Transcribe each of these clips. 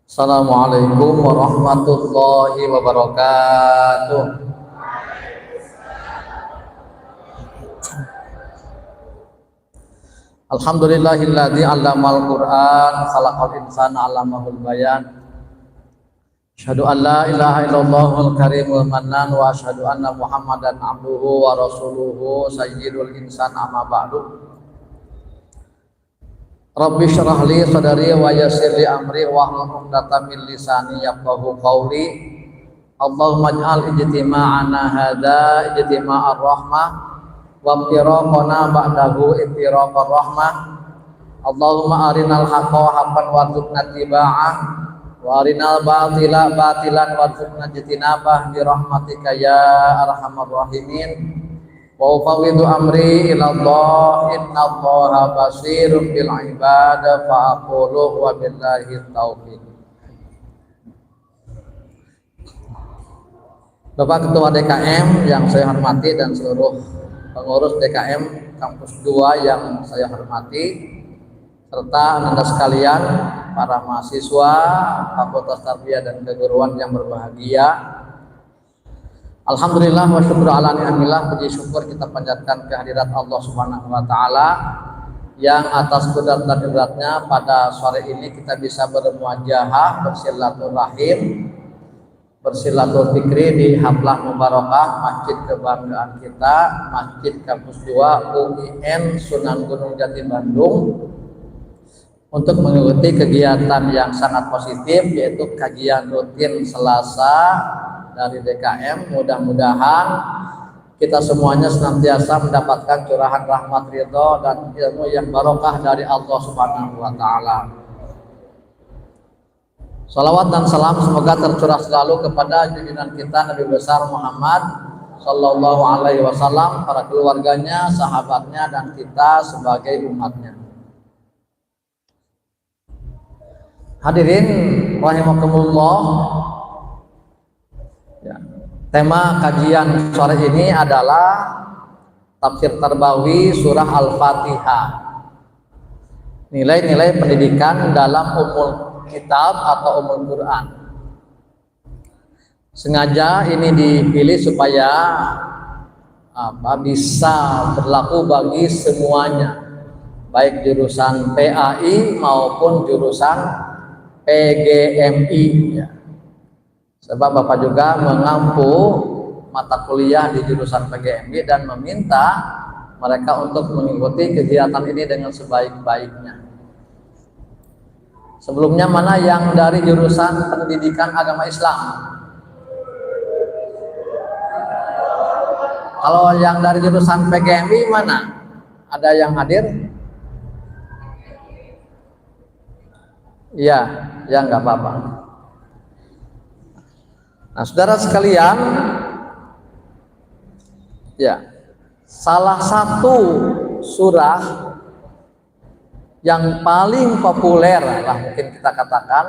Assalamualaikum warahmatullahi wabarakatuh. Alhamdulillahilladzi 'allamal Qur'an khalaqal insana 'allamahul bayan. Asyhadu an la ilaha illallahul karimul mannan wa asyhadu anna Muhammadan abduhu wa rasuluhu sayyidul insan amma ba'du. Rabbi syrah li sadari wa yassir li amri wahlul 'uqdatam min lisani yafqahu qawli. Allahumma ij'al ijtima'ana hadza ijtima'ar rahmah wa iftiraqana ba'dahu iftiraqar rahmah. Allahumma arinal haqqa haqqan warzuqna ittiba'ah wa arinal batila batilan warzuqna ijtinabah bi rahmatika ya arhamar rahimin. Wa ufawwidu amri ila Allah innallaha basirun bil ibad fa aqulu wa billahi taufiq. Bapak Ketua DKM yang saya hormati dan seluruh pengurus DKM Kampus 2 yang saya hormati, serta Anda sekalian para mahasiswa Fakultas Tarbiyah dan Keguruan yang berbahagia. Alhamdulillah wa syukur ala ni'amillah, puji syukur kita panjatkan kehadirat Allah Subhanahu wa taala yang atas kudrat dan ibratnya pada sore ini kita bisa bermuajahah, bersilaturahim, bersilaturfikri di haflah mubarakah Masjid Kebanggaan kita, Masjid Kampus 2 UIN Sunan Gunung Jati Bandung, untuk mengikuti kegiatan yang sangat positif, yaitu kajian rutin Selasa dari DKM. Mudah-mudahan kita semuanya senantiasa mendapatkan curahan rahmat ridho dan ilmu yang barokah dari Allah Subhanahu wa taala. Salawat dan salam semoga tercurah selalu kepada junjungan kita Nabi besar Muhammad sallallahu alaihi wasallam, para keluarganya, sahabatnya, dan kita sebagai umatnya. Hadirin rahimakumullah, ya, tema kajian sore ini adalah tafsir tarbawi surah Al-Fatihah, nilai-nilai pendidikan dalam umul kitab atau umul Quran. Sengaja ini dipilih supaya bisa berlaku bagi semuanya, baik jurusan PAI maupun jurusan PGMI, ya. Sebab Bapak juga mengampu mata kuliah di jurusan PGMI dan meminta mereka untuk mengikuti kegiatan ini dengan sebaik-baiknya. Sebelumnya mana yang dari jurusan pendidikan agama Islam? Kalau yang dari jurusan PGMI mana? Ada yang hadir? Iya, ya nggak apa-apa. Nah, saudara sekalian, ya, salah satu surah yang paling populer lah mungkin kita katakan,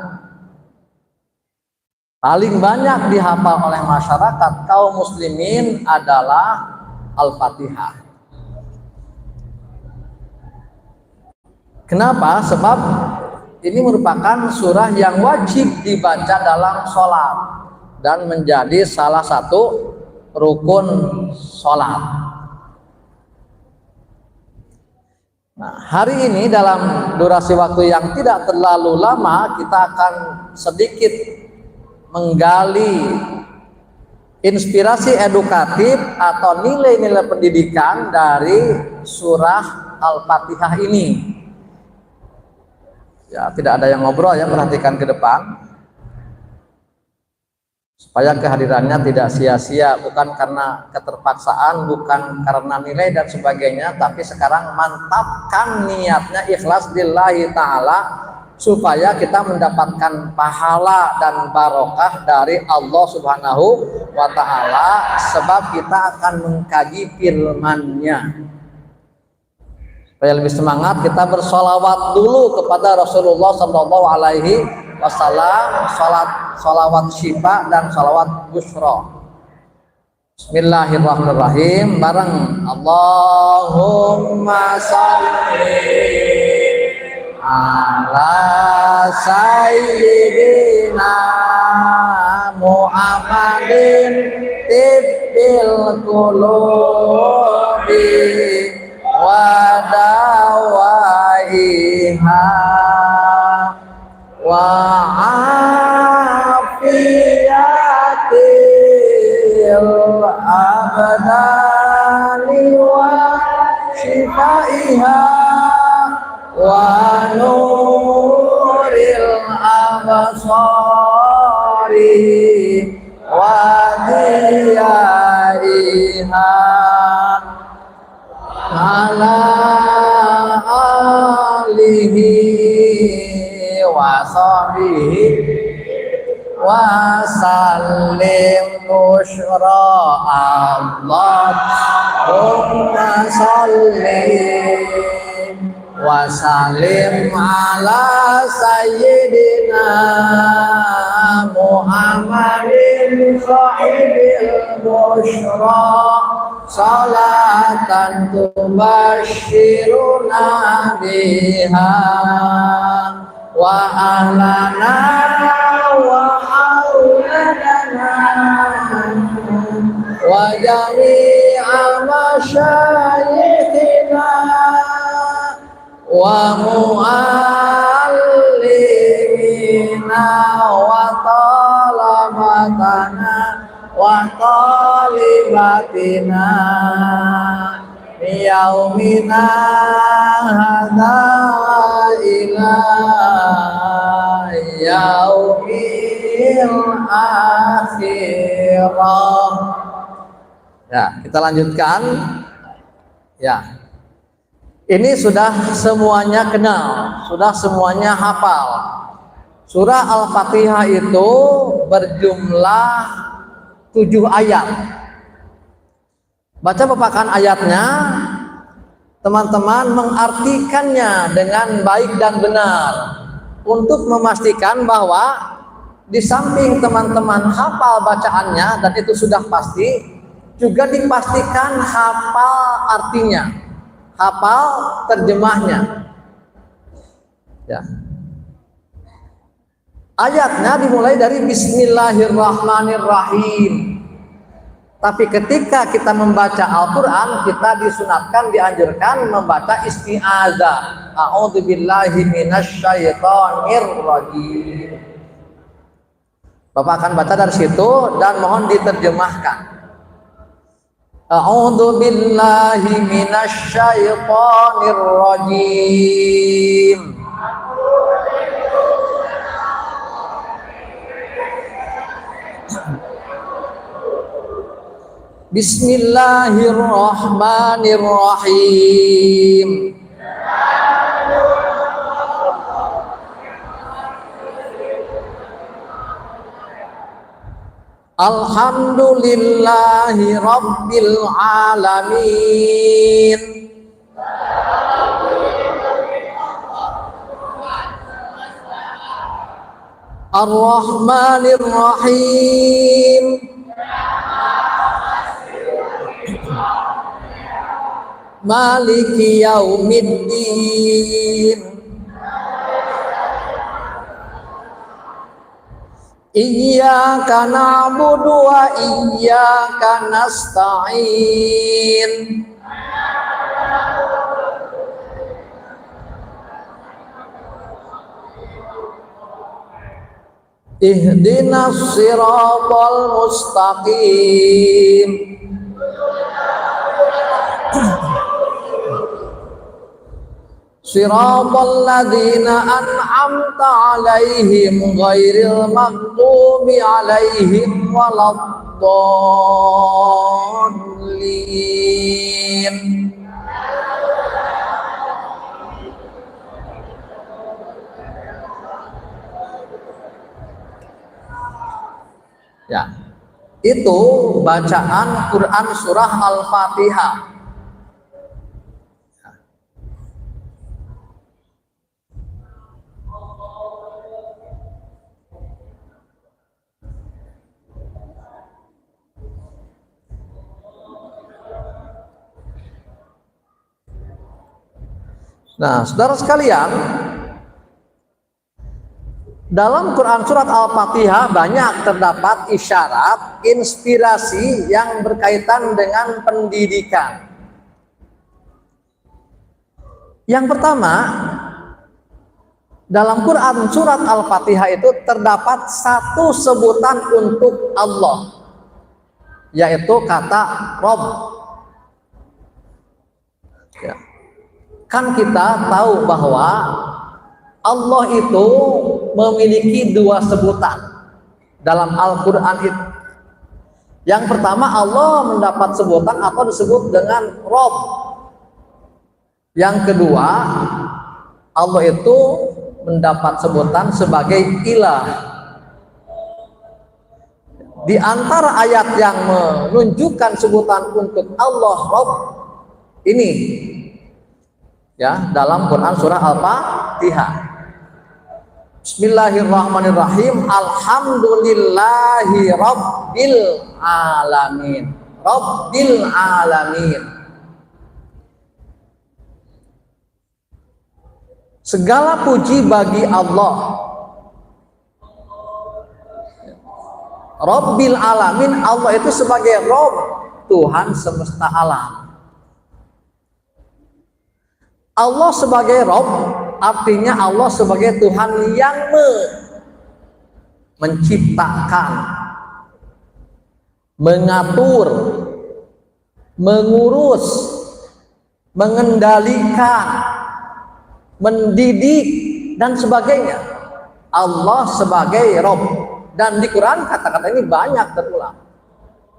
paling banyak dihafal oleh masyarakat kaum muslimin adalah Al-Fatihah. Kenapa? Sebab ini merupakan surah yang wajib dibaca dalam sholat dan menjadi salah satu rukun sholat. Nah, hari ini dalam durasi waktu yang tidak terlalu lama kita akan sedikit menggali inspirasi edukatif atau nilai-nilai pendidikan dari surah Al-Fatihah ini. Ya, tidak ada yang ngobrol ya, perhatikan ke depan supaya kehadirannya tidak sia-sia, bukan karena keterpaksaan, bukan karena nilai dan sebagainya, tapi sekarang mantapkan niatnya ikhlas lillahi ta'ala supaya kita mendapatkan pahala dan barokah dari Allah Subhanahu wa ta'ala, sebab kita akan mengkaji firman-Nya. Supaya lebih semangat kita bersolawat dulu kepada Rasulullah Sallallahu Alaihi Wasallam, solawat syifa dan solawat busra. Bismillahirrahmanirrahim, bareng Allahumma sholli ala sayyidina Muhammadin tibbil qulubi wa dawaiha wa afiyatil abdani wa shifaiha wa nuril absari wa diyaiha ala alihi wa sahbihi wa sallim nushra Allahumma sallim wa sallim ala sayyidina Muhammadin sahibil bushra salatan tubashiruna biha wa ahlana wa auladana wa jami'a masyayikhina wa muallimina wa talabatana wa talibatina yaumina hadza ila yaumil akhirah. Ya, kita lanjutkan. Ya. Ini sudah semuanya kenal, sudah semuanya hafal. Surah Al-Fatihah itu berjumlah 7 ayat. Baca papakan ayatnya, teman-teman mengartikannya dengan baik dan benar untuk memastikan bahwa di samping teman-teman hafal bacaannya dan itu sudah pasti, juga dipastikan hafal artinya, hafal terjemahnya. Ya. Ayatnya dimulai dari Bismillahirrahmanirrahim. Tapi ketika kita membaca Al-Quran, kita disunatkan, dianjurkan membaca isti'adzah. A'udzubillahi minasyaitonirrajim. Bapak akan baca dari situ dan mohon diterjemahkan. A'udzubillahi minasyaitonirrajim. Bismillahirrahmanirrahim. Alhamdulillahi rabbil alamin. Ar-Rahmanir-Rahim. Maliki yaumiddin. Iyyaka na'budu wa iyyaka nasta'in. Ihdinas siratal mustaqim. Siratal ladzina an'amta 'alaihim ghairil maghdubi 'alaihim waladdallin. Ya, itu bacaan Quran surah Al-Fatihah. Nah, saudara sekalian, Dalam Quran surat Al-Fatihah banyak terdapat isyarat, inspirasi yang berkaitan dengan pendidikan. Yang pertama, dalam Quran surat Al-Fatihah itu terdapat satu sebutan untuk Allah, yaitu kata Rob. Ya. Kan kita tahu bahwa Allah itu memiliki dua sebutan dalam Al-Quran itu. Yang pertama, Allah mendapat sebutan atau disebut dengan Rob. Yang kedua, Allah itu mendapat sebutan sebagai Ilah. Di antara ayat yang menunjukkan sebutan untuk Allah Rob ini, ya, dalam Quran surah Al-Fatihah. Bismillahirrahmanirrahim. Alhamdulillahi Rabbil Alamin. Rabbil Alamin. Segala puji bagi Allah. Rabbil Alamin, Allah itu sebagai Rabb, Tuhan semesta alam. Allah sebagai Rabb artinya Allah sebagai Tuhan yang menciptakan, mengatur, mengurus, mengendalikan, mendidik dan sebagainya. Allah sebagai Rabb, dan di Quran kata-kata ini banyak terulang.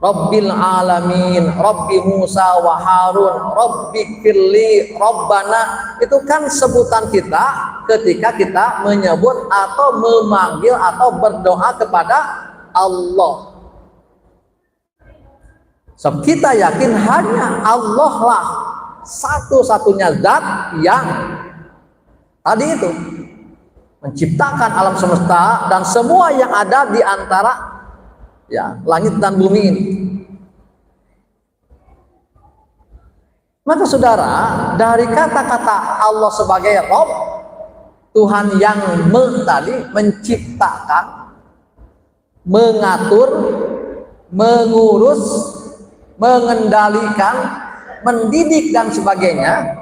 Rabbil Alamin, Rabbi Musa wa Harun, Rabbi Firli, Rabbana. Itu kan sebutan kita ketika kita menyebut atau memanggil atau berdoa kepada Allah. So, kita yakin hanya Allah lah satu-satunya zat yang tadi itu menciptakan alam semesta dan semua yang ada di antara, ya, langit dan bumi ini. Maka saudara, dari kata-kata Allah sebagai Rabb, Tuhan yang tadi menciptakan, mengatur, mengurus, mengendalikan, mendidik dan sebagainya,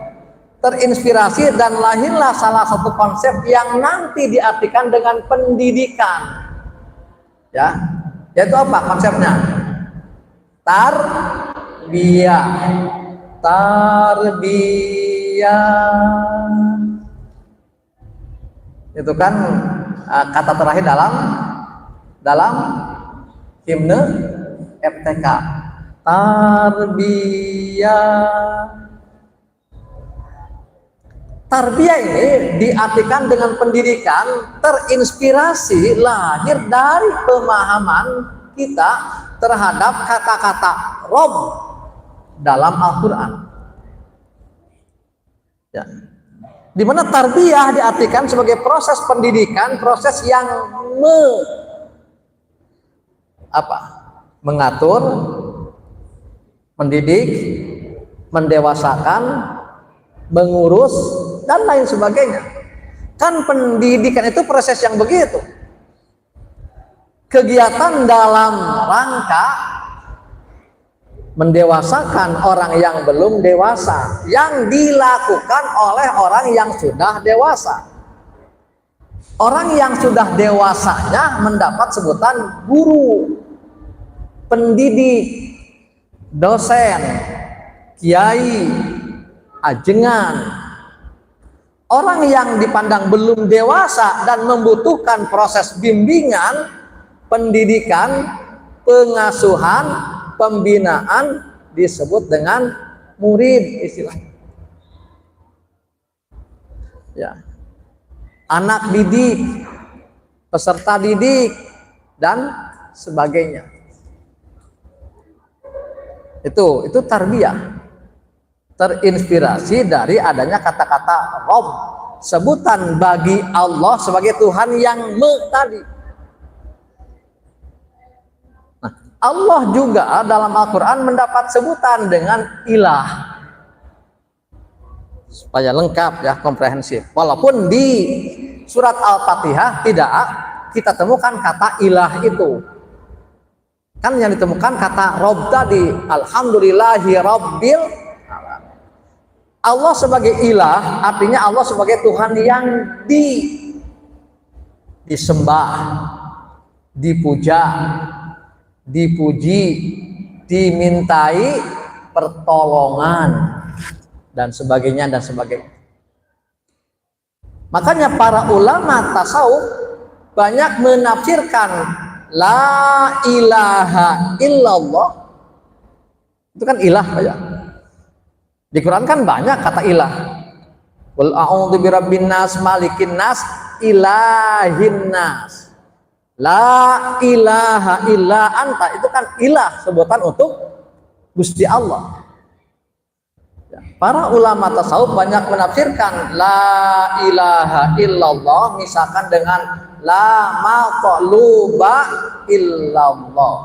terinspirasi dan lahirlah salah satu konsep yang nanti diartikan dengan pendidikan, ya, yaitu apa konsepnya? Tarbiyah. Itu kan kata terakhir dalam himne FTK. Tarbiyah ini diartikan dengan pendidikan, terinspirasi lahir dari pemahaman kita terhadap kata-kata Rob dalam Al-Quran, ya. Di mana tarbiyah diartikan sebagai proses pendidikan, proses yang mengatur, mendidik, mendewasakan, mengurus dan lain sebagainya. Kan pendidikan itu proses yang begitu. Kegiatan dalam rangka mendewasakan orang yang belum dewasa, yang dilakukan oleh orang yang sudah dewasa. Orang yang sudah dewasanya mendapat sebutan guru, pendidik, dosen, kiai, ajengan. Orang yang dipandang belum dewasa dan membutuhkan proses bimbingan, pendidikan, pengasuhan, pembinaan disebut dengan murid istilahnya. Ya. Anak didik, peserta didik dan sebagainya. Itu tarbiyah. Terinspirasi dari adanya kata-kata Rob, sebutan bagi Allah sebagai Tuhan yang tadi. Allah juga dalam Al-Quran mendapat sebutan dengan Ilah, supaya lengkap, ya, komprehensif. Walaupun di surat Al-Fatihah tidak kita temukan kata ilah itu. Kan yang ditemukan kata Rob tadi, alhamdulillahi rabbil alamin. Allah sebagai ilah artinya Allah sebagai Tuhan yang disembah, dipuja, dipuji, dimintai pertolongan dan sebagainya dan sebagainya. Makanya para ulama tasawuf banyak menafsirkan la ilaha illallah. Itu kan ilah ya. Di Quran kan banyak kata ilah. Qul a'udzu birabbin nas, malikin nas, ilahin nas. La ilaha illa anta, itu kan ilah, sebutan untuk Gusti Allah. Para ulama tasawuf banyak menafsirkan la ilaha illallah misalkan dengan la maqluba illallah.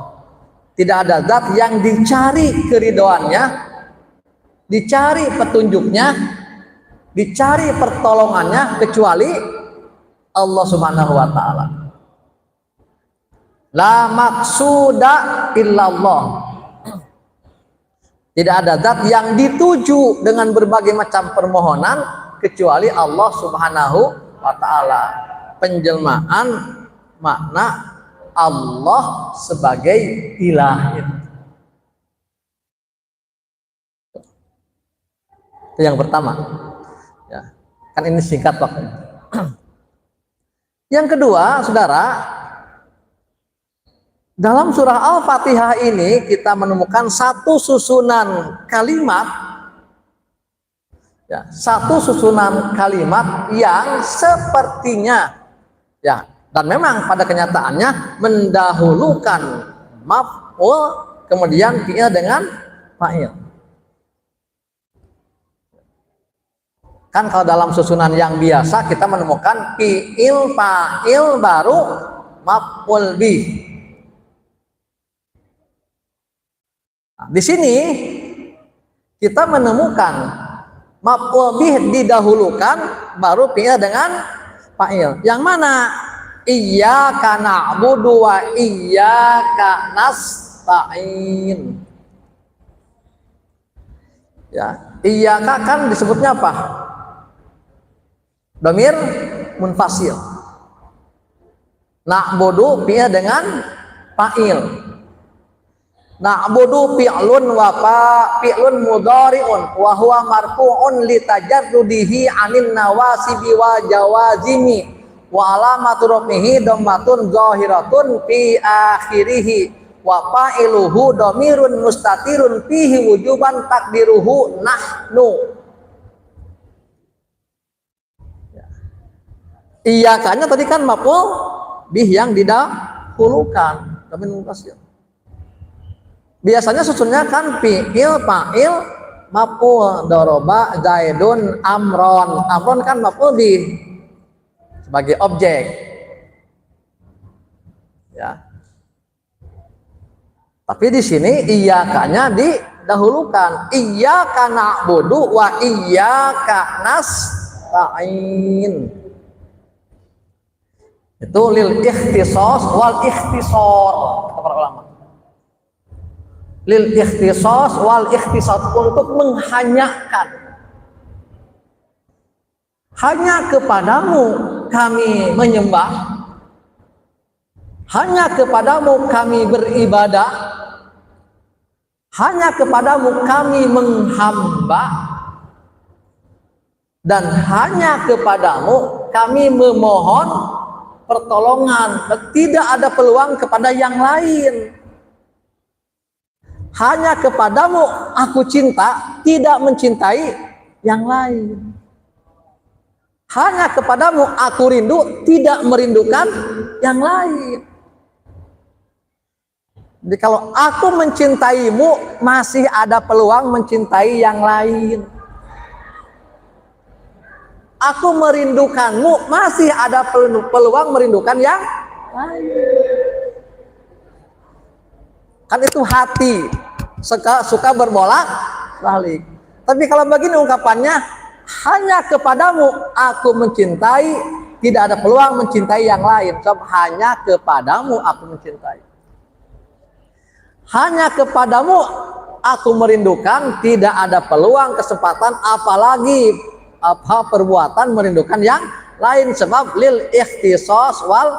Tidak ada zat yang dicari keridoannya, dicari petunjuknya, dicari pertolongannya kecuali Allah Subhanahu wa taala. La maqsuda illallah. Tidak ada zat yang dituju dengan berbagai macam permohonan kecuali Allah Subhanahu wa taala. Penjelmaan makna Allah sebagai ilah. Itu yang pertama. Ya, kan ini singkat waktunya. Yang kedua, saudara, dalam surah Al-Fatihah ini kita menemukan satu susunan kalimat, ya, satu susunan kalimat yang sepertinya, ya, dan memang pada kenyataannya mendahulukan maf'ul kemudian fi'il dengan fa'il. Kan kalau dalam susunan yang biasa kita menemukan fi'il fa'il baru maf'ul bih. Nah, di sini kita menemukan maf'ul bih didahulukan baru fi'il dengan fa'il. Yang mana? Iyyaka na'budu wa iyyaka nasta'in. Ya, iyyaka kan disebutnya apa? Dhamir munfasil. Na'budu fi'il dengan fa'il. Na'budu fi'lun wa fi'lun mudhari'un wa huwa marfu'un li tajarrudihi 'anil nawasibi wa jawazimi wa alamatu rafihi dhammatun zahiratun fi akhirih wa fa'iluhu dhamirun mustatirun fihi wujuban takdiruhu nahnu. Iyakanya tadi kan maf'ul bih yang didahulukan. Tapi biasanya susunnya kan fi'il, fa'il, maf'ul, doroba, zaidun, amron. Amron kan maf'ul bih sebagai objek. Ya. Tapi di sini iyyakanya didahulukan. Iyyaka na'budu wa iyyaka nasta'in. Itu lil ikhtisas wal ikhtisar kata para ulama. Lil ikhtisas wal ikhtisas, untuk menghanyakan. Hanya kepadamu kami menyembah, hanya kepadamu kami beribadah, hanya kepadamu kami menghamba, dan hanya kepadamu kami memohon pertolongan. Tidak ada peluang kepada yang lain. Hanya kepadamu aku cinta, tidak mencintai yang lain. Hanya kepadamu aku rindu, tidak merindukan yang lain. Jadi kalau aku mencintaimu, masih ada peluang mencintai yang lain. Aku merindukanmu, masih ada peluang merindukan yang lain. Kan itu hati suka berbolak balik. Tapi kalau begini ungkapannya, hanya kepadamu aku mencintai, tidak ada peluang mencintai yang lain. Sebab hanya kepadamu aku mencintai. Hanya kepadamu aku merindukan, tidak ada peluang, kesempatan, apalagi perbuatan merindukan yang lain. Sebab lil ikhtisas wal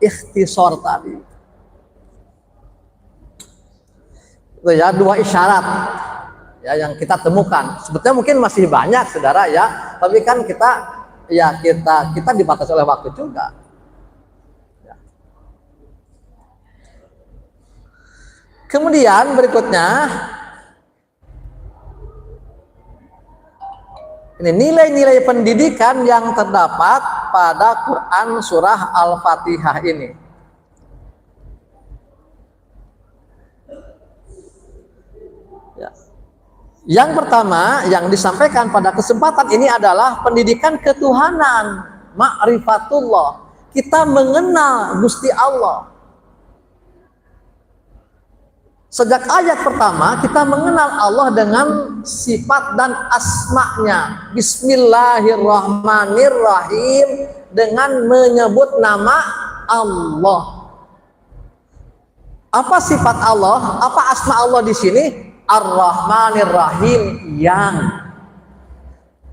ikhtisar tadi. Itu ya, dua isyarat ya yang kita temukan. Sebetulnya mungkin masih banyak saudara ya, tapi kan kita dibatasi oleh waktu juga ya. Kemudian berikutnya ini nilai-nilai pendidikan yang terdapat pada Quran surah Al-Fatihah ini. Yang pertama yang disampaikan pada kesempatan ini adalah pendidikan ketuhanan, ma'rifatullah. Kita mengenal Gusti Allah. Sejak ayat pertama kita mengenal Allah dengan sifat dan asma-Nya. Bismillahirrahmanirrahim, dengan menyebut nama Allah. Apa sifat Allah? Apa asma Allah di sini? Ar-Rahmanir-Rahim, yang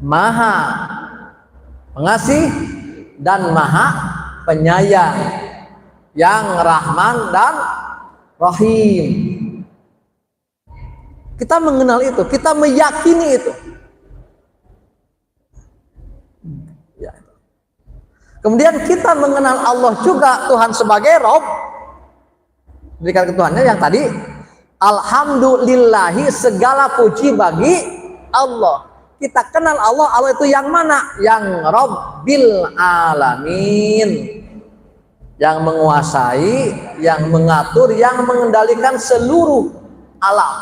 maha pengasih dan maha penyayang, yang Rahman dan Rahim. Kita mengenal itu, kita meyakini itu ya. Kemudian kita mengenal Allah juga Tuhan sebagai Rabb, berikan ketuhanannya yang tadi. Alhamdulillahi, segala puji bagi Allah. Kita kenal Allah, Allah itu yang mana? Yang Rabbil Alamin, yang menguasai, yang mengatur, yang mengendalikan seluruh alam.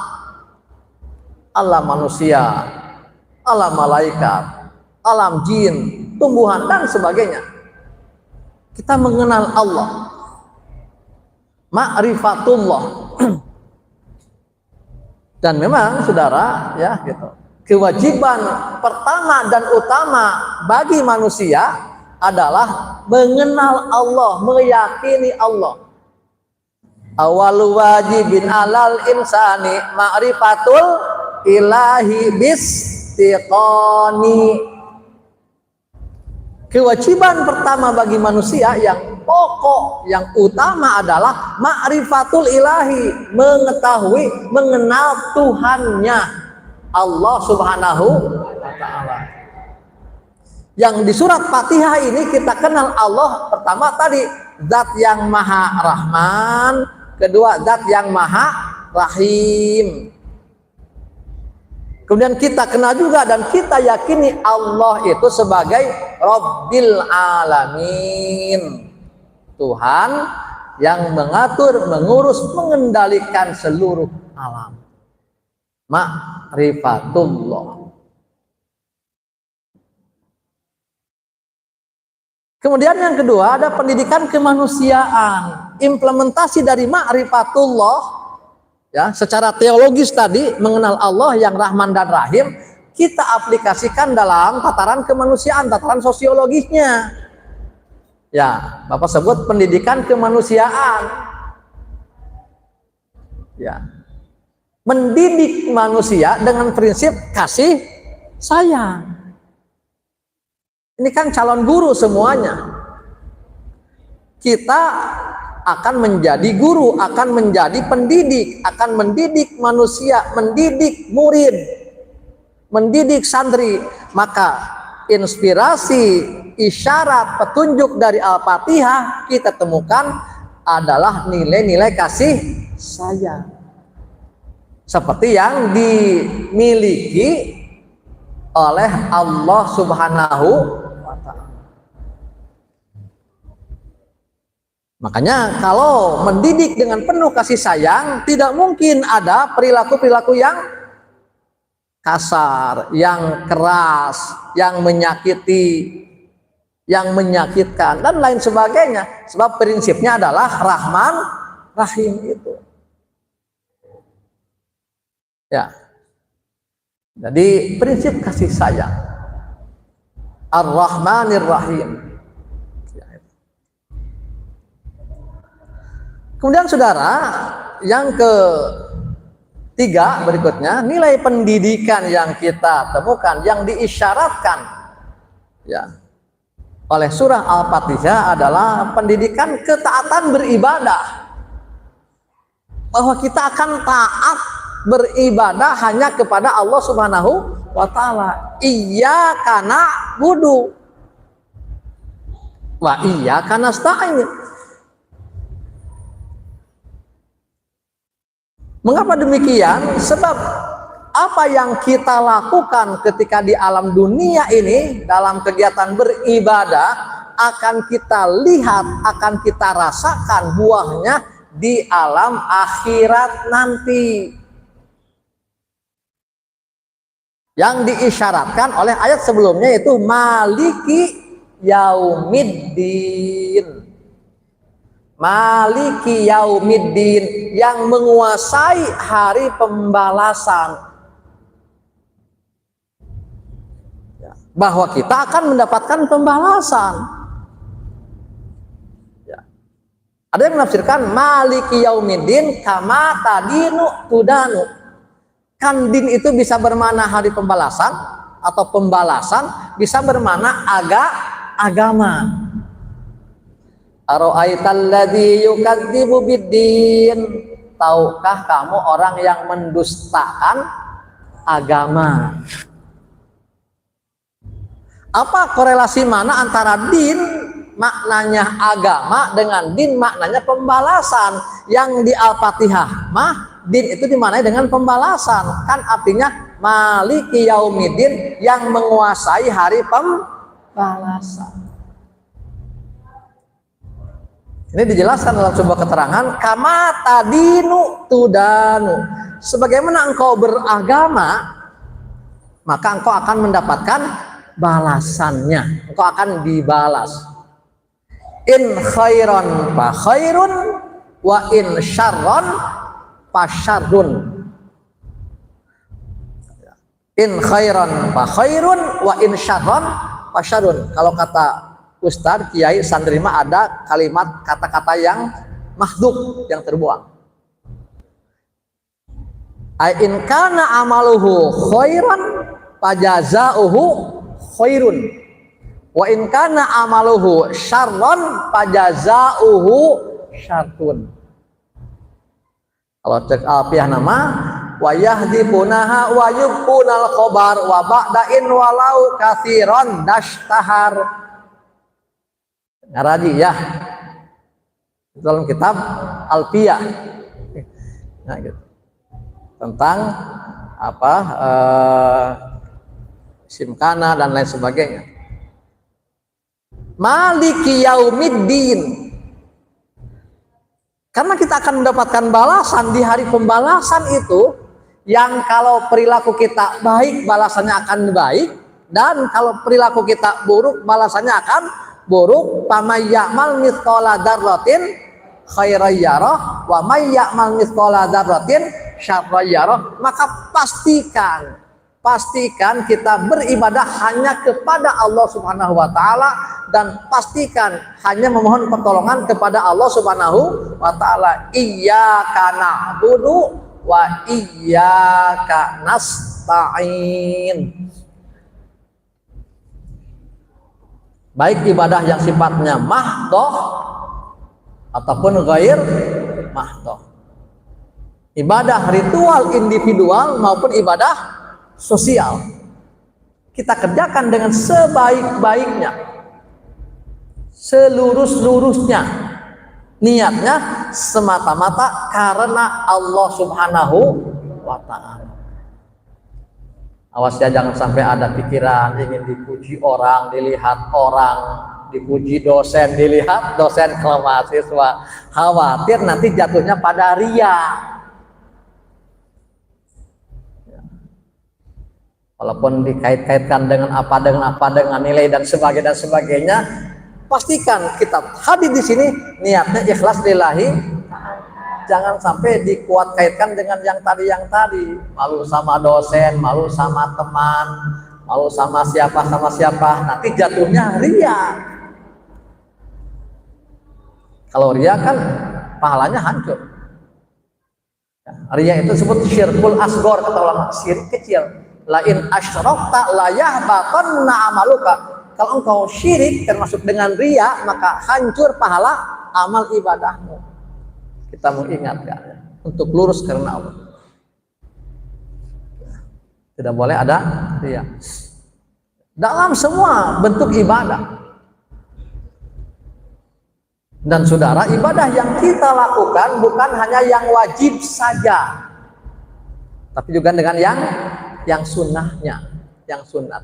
Alam manusia, alam malaikat, alam jin, tumbuhan dan sebagainya. Kita mengenal Allah, ma'rifatullah. Dan memang saudara ya gitu, kewajiban pertama dan utama bagi manusia adalah mengenal Allah, meyakini Allah. Awal wajibin alal insani ma'rifatul ilahi bistiqani. Kewajiban pertama bagi manusia yang pokok, yang utama adalah ma'rifatul ilahi, mengetahui, mengenal Tuhannya, Allah Subhanahu wa ta'ala. Yang di surat Fatihah ini kita kenal Allah pertama tadi zat yang maha rahman, kedua zat yang maha rahim. Kemudian kita kenal juga dan kita yakini Allah itu sebagai Rabbil Alamin, Tuhan yang mengatur, mengurus, mengendalikan seluruh alam. Ma'rifatullah. Kemudian yang kedua ada pendidikan kemanusiaan, implementasi dari ma'rifatullah. Ya, secara teologis tadi mengenal Allah yang Rahman dan Rahim, kita aplikasikan dalam tataran kemanusiaan, tataran sosiologisnya. Ya, Bapak sebut pendidikan kemanusiaan. Ya. Mendidik manusia dengan prinsip kasih sayang. Ini kan calon guru semuanya. Kita akan menjadi guru, akan menjadi pendidik, akan mendidik manusia, mendidik murid, mendidik santri. Maka inspirasi, isyarat, petunjuk dari Al-Fatihah kita temukan adalah nilai-nilai kasih sayang, seperti yang dimiliki oleh Allah Subhanahu wa ta'ala. Makanya kalau mendidik dengan penuh kasih sayang, tidak mungkin ada perilaku-perilaku yang kasar, yang keras, yang menyakiti, yang menyakitkan dan lain sebagainya. Sebab prinsipnya adalah Rahman Rahim itu. Ya. Jadi prinsip kasih sayang, Ar-Rahmanir Rahim. Kemudian saudara, yang ketiga berikutnya, nilai pendidikan yang kita temukan yang diisyaratkan ya oleh surah Al-Fatihah adalah pendidikan ketaatan beribadah. Bahwa kita akan taat beribadah hanya kepada Allah Subhanahu wa taala. Iyyaka na'budu wa iyyaka nasta'in. Mengapa demikian? Sebab apa yang kita lakukan ketika di alam dunia ini dalam kegiatan beribadah akan kita lihat, akan kita rasakan buahnya di alam akhirat nanti. Yang diisyaratkan oleh ayat sebelumnya yaitu Maliki Yaumiddin. Maliki Yaumiddin, yang menguasai hari pembalasan. Bahwa kita akan mendapatkan pembalasan. Ya. Ada yang menafsirkan Maliki Yaumiddin kama tadinu tudanu. Kan din itu bisa bermakna hari pembalasan atau pembalasan, bisa bermakna agama. Ara'aital ladzi yukadzibu biddin. Tahukah kamu orang yang mendustakan agama? Apa korelasi mana antara din maknanya agama dengan din maknanya pembalasan? Yang di Al-Fatihah mah din itu dimaknai dengan pembalasan. Kan artinya Maliki Yaumiddin, yang menguasai hari pembalasan. Ini dijelaskan dalam sebuah keterangan kama tadinu tudanu. Sebagaimana engkau beragama, maka engkau akan mendapatkan balasannya. Engkau akan dibalas. In khairon fa khairun wa in syarron fa syarrun. In khairon fa khairun wa in syarron fa syarrun. Kalau kata Ustadz, Kiai, santri mah ada kalimat kata-kata yang mahdhuf, yang terbuang. In kana amaluhu khairan fajazauhu khairun wa in kana amaluhu syarran fajazauhu syarrun. Kalau cek alfiah nama wa yahdibunaha wa yubunal khobar wa ba'dain walau kathiran dashtahar. Ngaraji ya dalam kitab Alfiyah, nah, gitu. Tentang apa simkana dan lain sebagainya. Maliki Yaumiddin, karena kita akan mendapatkan balasan di hari pembalasan itu, yang kalau perilaku kita baik balasannya akan baik, dan kalau perilaku kita buruk balasannya akan buruk. Pamay ya'mal mithqala dzarratin khairan yarah wa may ya'mal mithqala dzarratin syarran yarah. Maka pastikan kita beribadah hanya kepada Allah Subhanahu wa taala, dan pastikan hanya memohon pertolongan kepada Allah Subhanahu wa taala. Iyyaka na'budu wa iyyaka nasta'in. Baik ibadah yang sifatnya mahdhoh ataupun ghair mahdhoh. Ibadah ritual individual maupun ibadah sosial, kita kerjakan dengan sebaik-baiknya, selurus-lurusnya. Niatnya semata-mata karena Allah Subhanahu wa ta'ala. Awas ya, jangan sampai ada pikiran ingin dipuji orang, dilihat orang, dipuji dosen, dilihat dosen ke mahasiswa. Khawatir nanti jatuhnya pada ria. Walaupun dikait-kaitkan dengan apa, dengan nilai dan sebagainya, pastikan kita hadir di sini niatnya ikhlas lillahi. Jangan sampai dikuat kaitkan dengan yang tadi, malu sama dosen, malu sama teman, malu sama siapa, nanti jatuhnya ria. Kalau ria kan pahalanya hancur. Riya itu disebut syirkul asgor, kata ulama, syirik kecil. Lain asyrakta la yahbatanna amaluka. Kalau engkau syirik termasuk dengan riya, maka hancur pahala amal ibadahmu. Kita mengingatkan untuk lurus karena Allah. Tidak boleh ada riya dalam semua bentuk ibadah. Dan saudara, ibadah yang kita lakukan bukan hanya yang wajib saja, tapi juga dengan yang sunnahnya, yang sunat.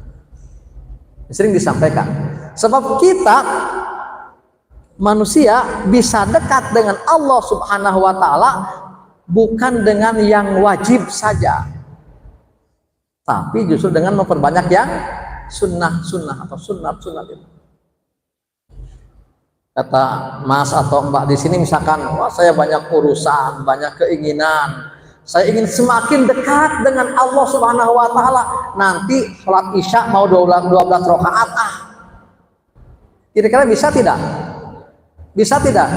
Sering disampaikan, sebab kita manusia bisa dekat dengan Allah Subhanahu wa Ta'ala bukan dengan yang wajib saja, tapi justru dengan memperbanyak yang sunnah atau sunat itu. Kata Mas atau Mbak di sini misalkan, wah saya banyak urusan, banyak keinginan, saya ingin semakin dekat dengan Allah Subhanahu wa Ta'ala. Nanti sholat isya mau 12 rakaat kira-kira bisa tidak? Bisa tidak?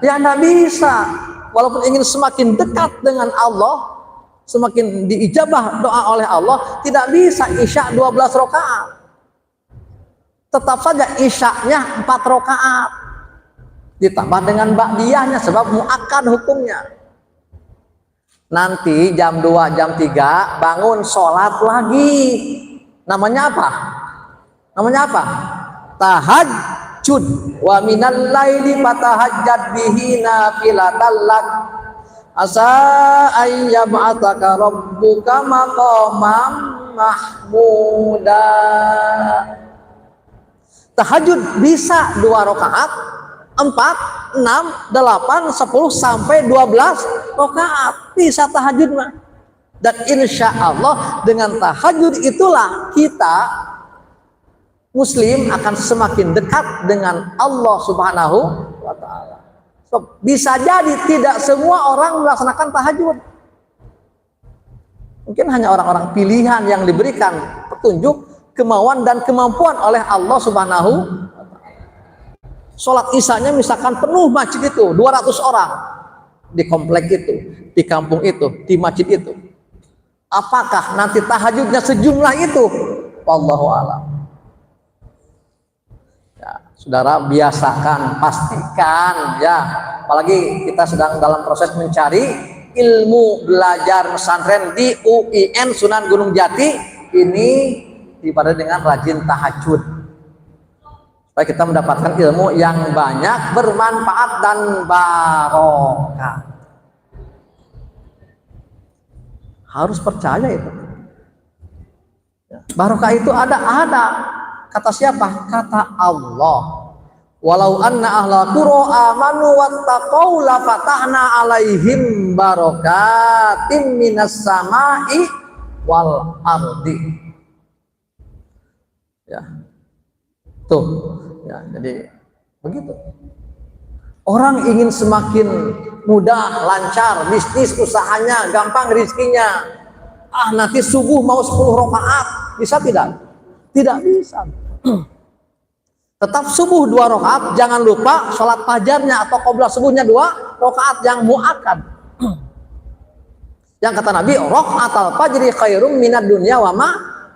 Ya nggak bisa. Walaupun ingin semakin dekat dengan Allah, semakin diijabah doa oleh Allah, tidak bisa isya 12 rakaat. Tetap saja isyanya 4 rakaat. Ditambah dengan ba'diyahnya, sebab muakkad hukumnya. Nanti jam 2, jam 3 bangun sholat lagi. Namanya apa? Namanya apa? Tahajjud. Wa minal laili fatahajjad bihi nafilatan lak asa ay yab'ataka rabbuka maqamam mahmuda. Tahajud bisa 2 rakaat, 4, 6, 8, 10 sampai 12 rakaat bisa tahajud mah. Dan insya Allah dengan tahajud itulah kita Muslim akan semakin dekat dengan Allah Subhanahu wa Ta'ala. So, bisa jadi tidak semua orang melaksanakan tahajud. Mungkin hanya orang-orang pilihan yang diberikan petunjuk, kemauan dan kemampuan oleh Allah Subhanahu wa Ta'ala. Sholat isyanya misalkan penuh masjid itu 200 orang di komplek itu, di kampung itu, di masjid itu. Apakah nanti tahajudnya sejumlah itu? Wallahu a'lam. Ya, saudara biasakan, pastikan ya. Apalagi kita sedang dalam proses mencari ilmu belajar pesantren di UIN Sunan Gunung Jati, ini ibadah dengan rajin tahajud. Supaya kita mendapatkan ilmu yang banyak, bermanfaat dan barokah. Harus percaya itu. Barokah itu ada. Kata siapa? Kata Allah. Walau anna ahlal qura amanu wattaqau la fatahna alaihim barakatim minas sama'i wal ardi. Ya. Tuh. Ya, jadi begitu. Orang ingin semakin mudah, lancar bisnis usahanya, gampang rezekinya. Nanti subuh mau 10 rakaat, bisa tidak? Tidak bisa. Tetap subuh 2 rakaat, jangan lupa sholat fajarnya atau qobliyah subuhnya 2 rakaat yang muakkad. Yang kata Nabi, rakaatul fajri khairum minad dunya wa ma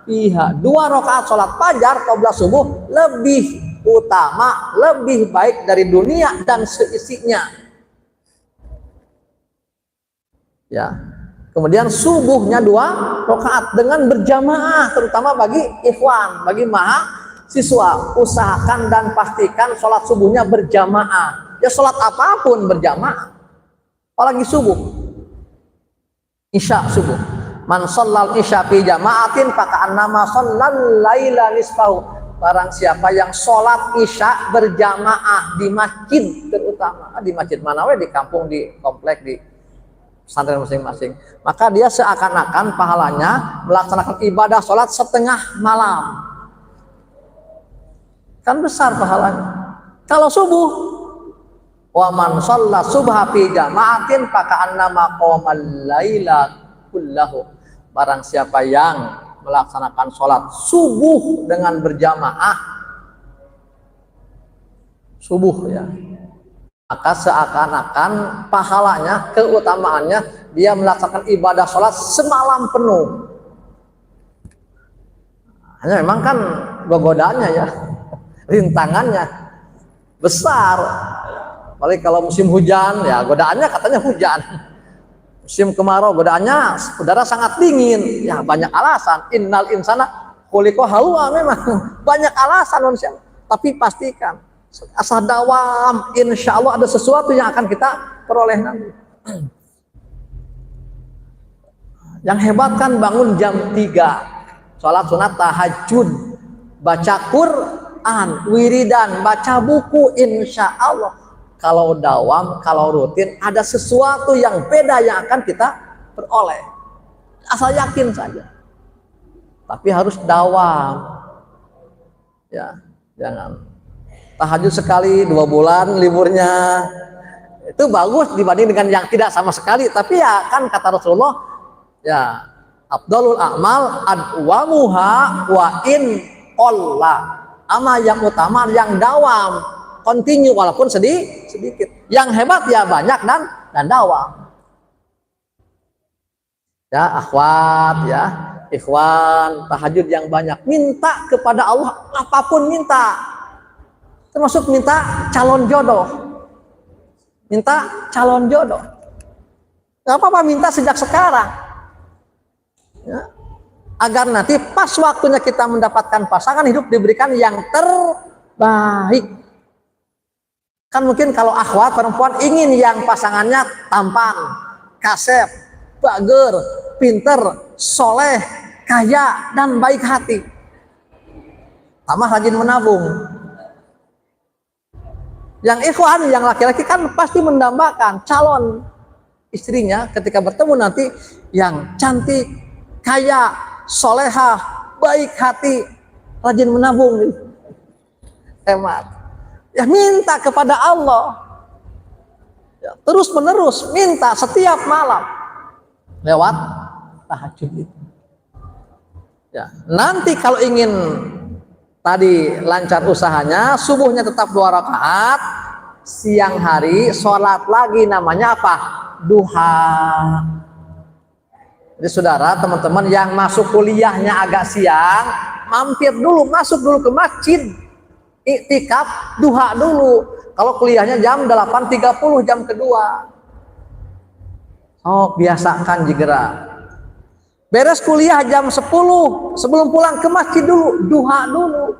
fiha. 2 rakaat sholat fajar qobliyah subuh lebih utama, lebih baik dari dunia dan seisinya. Ya. Kemudian subuhnya 2 rakaat dengan berjamaah, terutama bagi ikhwan, bagi mahasiswa, usahakan dan pastikan sholat subuhnya berjamaah. Ya sholat apapun berjamaah. Apalagi subuh. Isya subuh. Man shallal isya fi jama'atin faka'annama shallal laila nisfahu. Barang siapa yang sholat isya berjamaah di masjid, terutama di masjid mana di kampung, di komplek, di pesantren masing-masing, maka dia seakan-akan pahalanya melaksanakan ibadah sholat setengah malam. Kan besar pahalanya. Kalau subuh, wa man shalla subha fi jama'atin faka'annama qamal laila kullahu. Barang siapa yang melaksanakan sholat subuh dengan berjamaah, subuh ya, maka seakan-akan pahalanya, keutamaannya dia melaksanakan ibadah sholat semalam penuh. Hanya memang kan godaannya ya, rintangannya besar. Apalagi kalau musim hujan, ya godaannya katanya hujan. Musim kemarau godaannya udara sangat dingin, ya banyak alasan. Innal insana khuliqa halu'a, memang banyak alasan manusia. Tapi pastikan asal dawam, insya Allah ada sesuatu yang akan kita peroleh nanti. Yang hebat kan bangun jam 3, sholat sunat tahajud, baca Quran, wiridan, baca buku, insya Allah kalau dawam, kalau rutin ada sesuatu yang beda yang akan kita peroleh. Asal yakin saja. Tapi harus dawam. Ya, jangan tahajud sekali 2 bulan liburnya. Itu bagus dibanding dengan yang tidak sama sekali. Tapi ya kan kata Rasulullah, ya afdalul a'mal adwamuha wa in qalla. Amal yang utama yang dawam, continue walaupun sedikit. Yang hebat ya banyak dan dawam. Ya akhwat, ya ikhwan, tahajud yang banyak, minta kepada Allah apapun minta. Termasuk minta calon jodoh. Minta calon jodoh. Gak apa-apa minta sejak sekarang. Ya, agar nanti pas waktunya kita mendapatkan pasangan hidup diberikan yang terbaik. Kan mungkin kalau akhwat perempuan ingin yang pasangannya tampan, kasep, bager, pinter, soleh, kaya, dan baik hati. Tambah rajin menabung. Yang ikhwan, yang laki-laki kan pasti mendambakan calon istrinya ketika bertemu nanti yang cantik, kaya, solehah, baik hati, rajin menabung, hemat. Ya minta kepada Allah, ya, terus menerus minta setiap malam lewat tahajud itu. Ya, nanti kalau ingin tadi lancar usahanya, subuhnya tetap 2 rakaat, siang hari sholat lagi namanya apa? Duha. Jadi saudara, teman-teman yang masuk kuliahnya agak siang, mampir dulu, masuk dulu ke masjid, iktikaf, duha dulu. Kalau kuliahnya jam 8.30, jam kedua. Oh, biasakan jigera. Beres kuliah jam 10, sebelum pulang ke masjid dulu, duha dulu.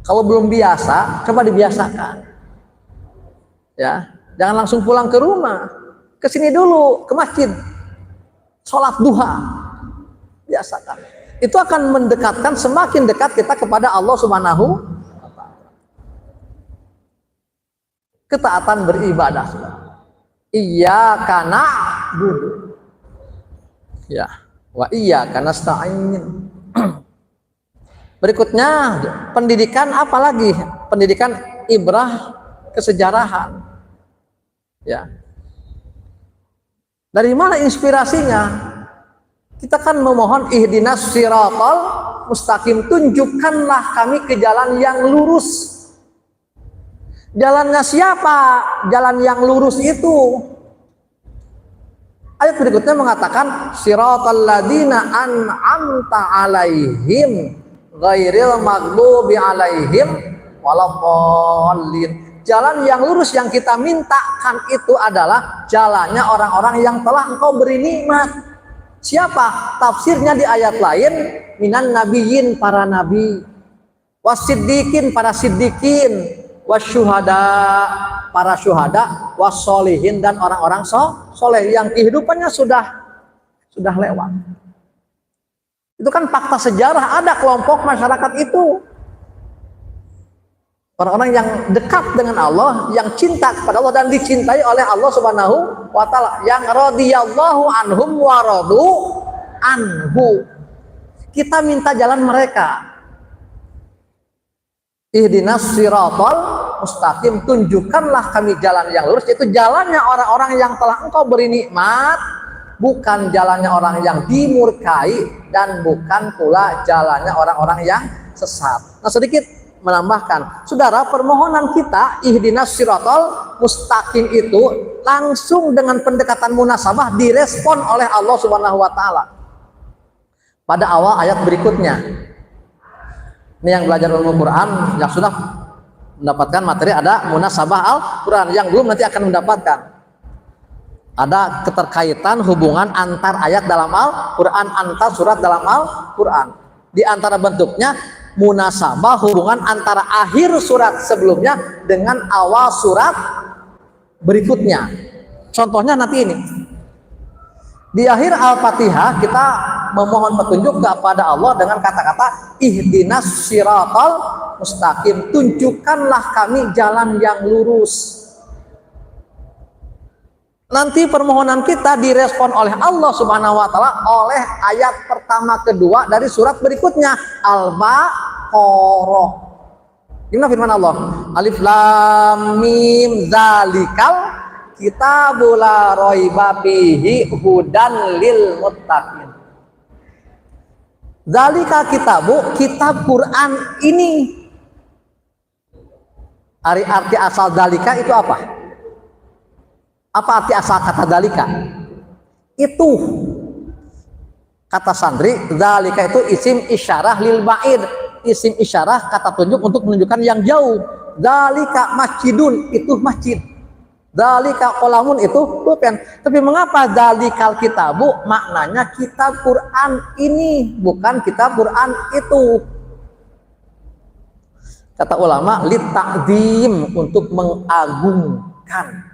Kalau belum biasa, coba dibiasakan. Ya, jangan langsung pulang ke rumah. Ke sini dulu, ke masjid. Sholat duha, biasakan. Itu akan mendekatkan, semakin dekat kita kepada Allah Subhanahu wa Ta'ala. Ketaatan beribadah. Iyyaka na'budu, ya, wa iyyaka nasta'in. Berikutnya pendidikan apa lagi? Pendidikan ibrah kesejarahan. Ya. Dari mana inspirasinya? Kita kan memohon ihdinas siratal mustaqim, tunjukkanlah kami ke jalan yang lurus. Jalannya siapa? Jalan yang lurus itu. Ayat berikutnya mengatakan siratal ladzina an'amta alaihim ghairil maghdubi alaihim waladdallin. Jalan yang lurus yang kita mintakan itu adalah jalannya orang-orang yang telah Engkau beri nikmat. Siapa? Tafsirnya di ayat lain, minan nabiyyin, para nabi, wasiddiqin, para siddiqin, wasyuhada, para syuhada, wassolihin, dan orang-orang soleh yang kehidupannya sudah lewat. Itu kan fakta sejarah, ada kelompok masyarakat itu. Orang-orang yang dekat dengan Allah, yang cinta kepada Allah dan dicintai oleh Allah Subhanahu wa Ta'ala, yang radhiyallahu anhum wa radu anhu. Kita minta jalan mereka. Ihdinas siratal mustaqim, tunjukkanlah kami jalan yang lurus, yaitu jalannya orang-orang yang telah Engkau beri nikmat, bukan jalannya orang yang dimurkai, dan bukan pula jalannya orang-orang yang sesat. Nah, sedikit menambahkan, saudara, permohonan kita ihdinas siratal mustaqim itu langsung dengan pendekatan munasabah direspon oleh Allah Subhanahu wa taala pada awal ayat berikutnya. Ini yang belajar ilmu Quran yang sudah mendapatkan materi ada munasabah Al-Quran, yang belum nanti akan mendapatkan. Ada keterkaitan hubungan antar ayat dalam Al-Quran, antar surat dalam Al-Quran. Di antara bentuknya munasabah hubungan antara akhir surat sebelumnya dengan awal surat berikutnya. Contohnya nanti ini. Di akhir Al-Fatihah kita memohon petunjuk kepada Allah dengan kata-kata ihdinas siratal mustaqim, tunjukkanlah kami jalan yang lurus. Nanti permohonan kita direspon oleh Allah Subhanahu wa taala oleh ayat pertama kedua dari surat berikutnya, Al-Baqarah. Gimana firman Allah? Alif lam mim zalikal kitabul la raiba fihi hudan lil muttaqin. Zalika kitabu, kitab Quran ini. Arti asal zalika itu apa? Apa arti asal kata dalika? Itu kata santri, dalika itu isim isyarah lil ba'id, isim isyarah kata tunjuk untuk menunjukkan yang jauh. Dalika masjidun, itu masjid. Dalika qolamun, itu pulpen. Tapi mengapa dalikal kitabu? Maknanya kitab Quran ini, bukan kitab Quran itu. Kata ulama, lit ta'zim, untuk mengagungkan.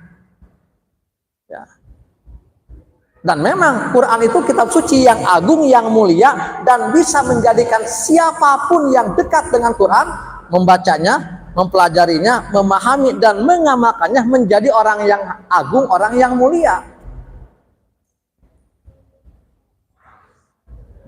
Ya. Dan memang Quran itu kitab suci yang agung, yang mulia, dan bisa menjadikan siapapun yang dekat dengan Quran, membacanya, mempelajarinya, memahami dan mengamalkannya menjadi orang yang agung, orang yang mulia.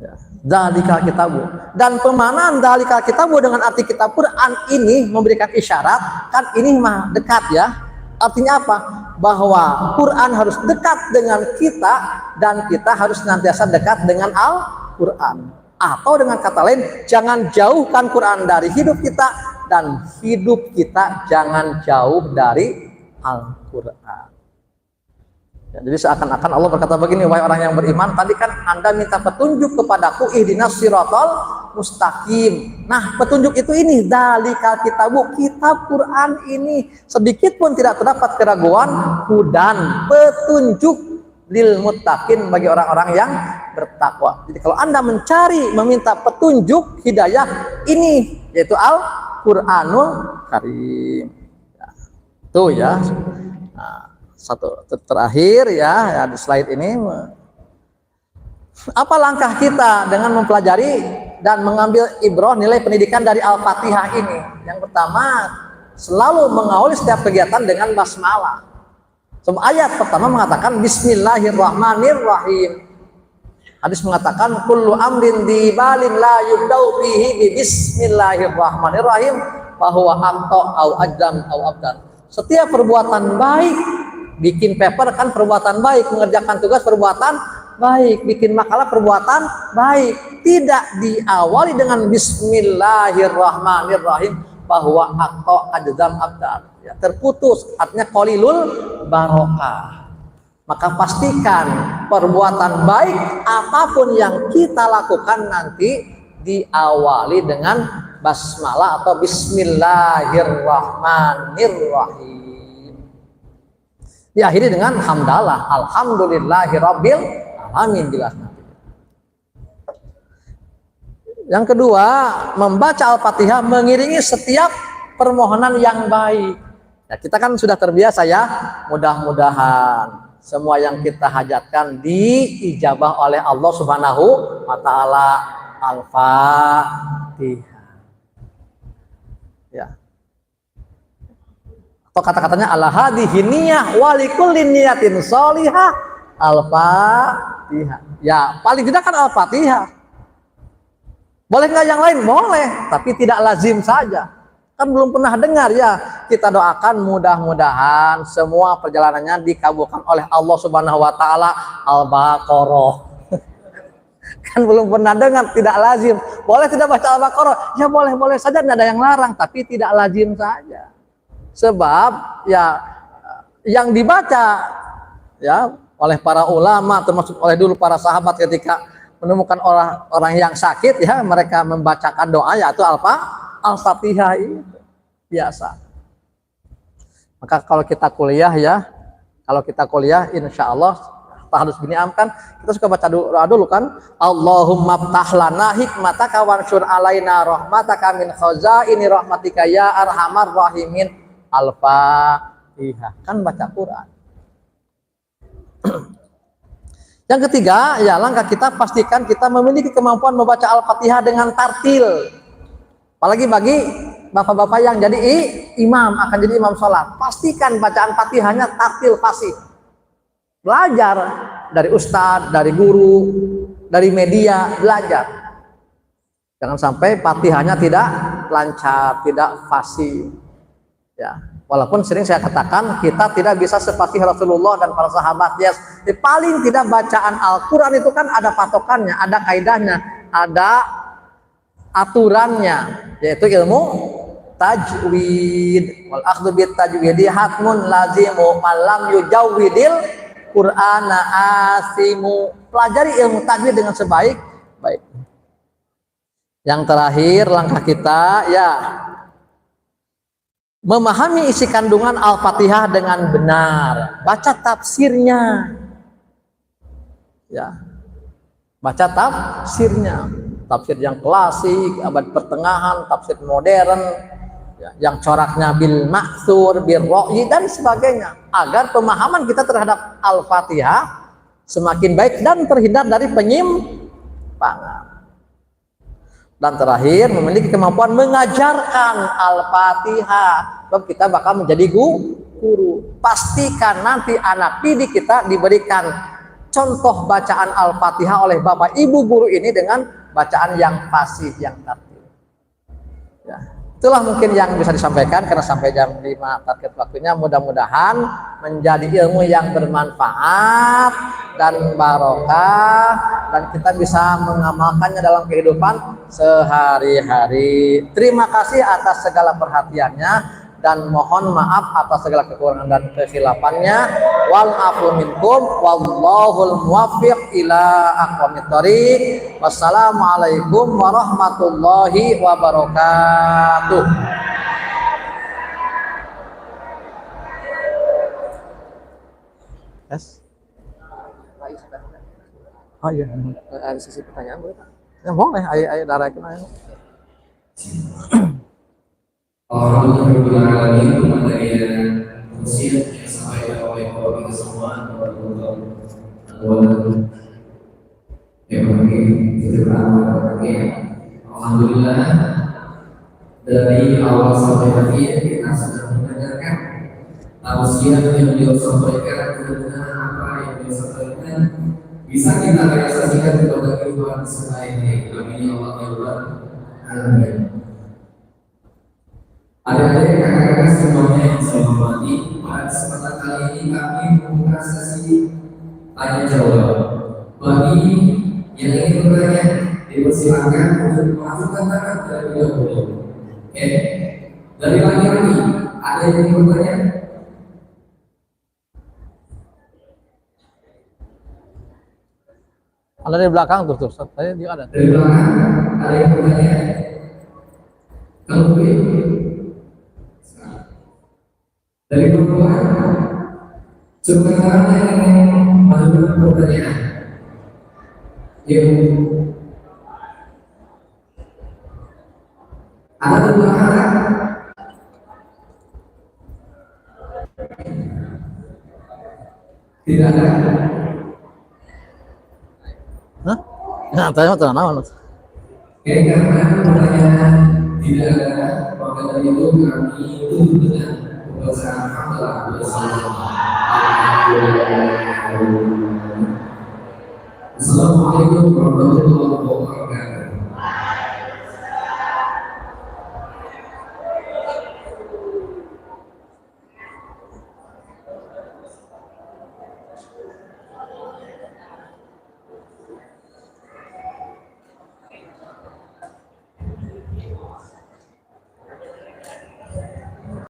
Ya. Dalikal kitabu, dan pemanaan dalikal kitabu dengan arti kitab Quran ini memberikan isyarat, kan ini mah dekat ya. Artinya apa? Bahwa Quran harus dekat dengan kita dan kita harus senantiasa dekat dengan Al-Quran. Atau dengan kata lain, jangan jauhkan Quran dari hidup kita dan hidup kita jangan jauh dari Al-Quran. Ya, jadi seakan-akan Allah berkata begini, wahai orang yang beriman, tadi kan Anda minta petunjuk kepadaku, ihdinas siratal mustaqim. Nah, petunjuk itu ini, dalikal kitabu, kitab Quran ini. Sedikit pun tidak terdapat keraguan, hudan, petunjuk lil muttaqin, bagi orang-orang yang bertakwa. Jadi kalau Anda mencari, meminta petunjuk hidayah ini, yaitu Al-Quranul Karim. Ya, itu ya. Nah, satu terakhir ya di slide ini, apa langkah kita dengan mempelajari dan mengambil ibrah nilai pendidikan dari Al-Fatihah ini? Yang pertama, selalu mengawali setiap kegiatan dengan basmalah. Sebab ayat pertama mengatakan Bismillahirrahmanirrahim. Hadis mengatakan kullu amrin dibalin la yubdau fihi bi Bismillahirrahmanirrahim bahwa amto au ajam au abdan. Setiap perbuatan baik, bikin paper kan perbuatan baik, mengerjakan tugas perbuatan baik, bikin makalah perbuatan baik, tidak diawali dengan Bismillahirrahmanirrahim bahwa akto ajzam abdan, ya, terputus, artinya qalilul barokah. Maka pastikan perbuatan baik apapun yang kita lakukan nanti diawali dengan basmalah atau Bismillahirrahmanirrahim. Diakhiri dengan hamdalah, alhamdulillahirabbil alamin, jelas. Yang kedua, membaca Al-Fatihah mengiringi setiap permohonan yang baik. Ya, kita kan sudah terbiasa ya, mudah-mudahan semua yang kita hajatkan diijabah oleh Allah Subhanahu wa taala. Al-Fatihah. Ya. Atau kata-katanya ala hadhihi niyyah wa likulli niyatin sholihah Al-Fatihah. Ya, paling tidak kan Al-Fatihah. Boleh nggak yang lain? Boleh, tapi tidak lazim saja. Kan belum pernah dengar ya. Kita doakan mudah-mudahan semua perjalanannya dikabulkan oleh Allah Subhanahu wa taala. Al-Baqarah. Kan belum pernah dengar, tidak lazim. Boleh tidak baca Al-Baqarah? Ya boleh-boleh saja, tidak ada yang larang, tapi tidak lazim saja. Sebab ya yang dibaca ya oleh para ulama, termasuk oleh dulu para sahabat ketika menemukan orang yang sakit, ya mereka membacakan doa yaitu Al-Fatihah itu biasa. Maka kalau kita kuliah insya Allah harus biniam kan, kita suka baca doa dulu kan, Allahumma ftah lana hikmataka wansyur alaina rahmataka min khazaini rahmatika ya arhamar rahimin. Al-Fatihah kan baca Quran. Yang ketiga, ya langkah kita pastikan kita memiliki kemampuan membaca Al-Fatihah dengan tartil. Apalagi bagi bapak-bapak yang jadi imam, akan jadi imam sholat, pastikan bacaan Fatihahnya tartil fasih. Belajar dari ustadz, dari guru, dari media, belajar. Jangan sampai Fatihahnya tidak lancar, tidak fasih. Ya, walaupun sering saya katakan kita tidak bisa seperti Rasulullah dan para sahabat. Ya, paling tidak bacaan Al-Quran itu kan ada patokannya, ada kaidahnya, ada aturannya, yaitu ilmu tajwid. Wal akhdhu bit tajwidi hatmun lazimu malam yujawwidil Qur'ana asimu. Pelajari ilmu tajwid dengan sebaik-baik. Yang terakhir langkah kita ya memahami isi kandungan Al-Fatihah dengan benar. Baca tafsirnya. Ya. Baca tafsirnya. Tafsir yang klasik, abad pertengahan, tafsir modern, ya, yang coraknya bil maksur, bil ro'yi dan sebagainya, agar pemahaman kita terhadap Al-Fatihah semakin baik dan terhindar dari penyimpangan. Dan terakhir, memiliki kemampuan mengajarkan Al-Fatihah. Sebab kita bakal menjadi guru. Pastikan nanti anak didik kita diberikan contoh bacaan Al-Fatihah oleh bapak ibu guru ini dengan bacaan yang fasih, yang tartil. Ya, itulah mungkin yang bisa disampaikan karena sampai jam 5 target waktunya. Mudah-mudahan menjadi ilmu yang bermanfaat dan barokah dan kita bisa mengamalkannya dalam kehidupan sehari-hari. Terima kasih atas segala perhatiannya dan mohon maaf atas segala kekurangan dan kekhilaafannya. Wal afu minkum wallahul muwaffiq ila aqwamit thoriq. Wassalamualaikum warahmatullahi wabarakatuh. Yes. Oh iya, ada sesi pertanyaan boleh? Ya boleh, ayo darakin ayo. Alhamdulillah kepada yang usia yang sampai oleh kita semua yang alhamdulillah dari awal sampai akhir kita sudah mendengarkan tausiah yang beliau sampaikan, kemudian apa yang beliau sampaikan bisa kita realisasikan kepada kehidupan sehari-hari. Amin ya Allah ya Rabbal alamin. Adik-adik kakak-kakak semuanya yang saya hormati, pada kesempatan kali ini kami membuka sesi tanya jawab. Bagi yang ingin bertanya, dipersilakan untuk mengajukan tangan terlebih dahulu. Oke, dari laki-laki ada yang ingin bertanya? Ada di belakang tuh, tadi dia ada. Dari belakang ada yang bertanya? Kalau begitu. Dari perempuan, sebenarnya yang mengajukan pertanyaan, ada belakang? Tidak ada. Hah? Nah, tanya apa nama? Karena pertanyaan tidak ada, maka dari itu kami tutup dengan Assalamualaikum warahmatullahi wabarakatuh.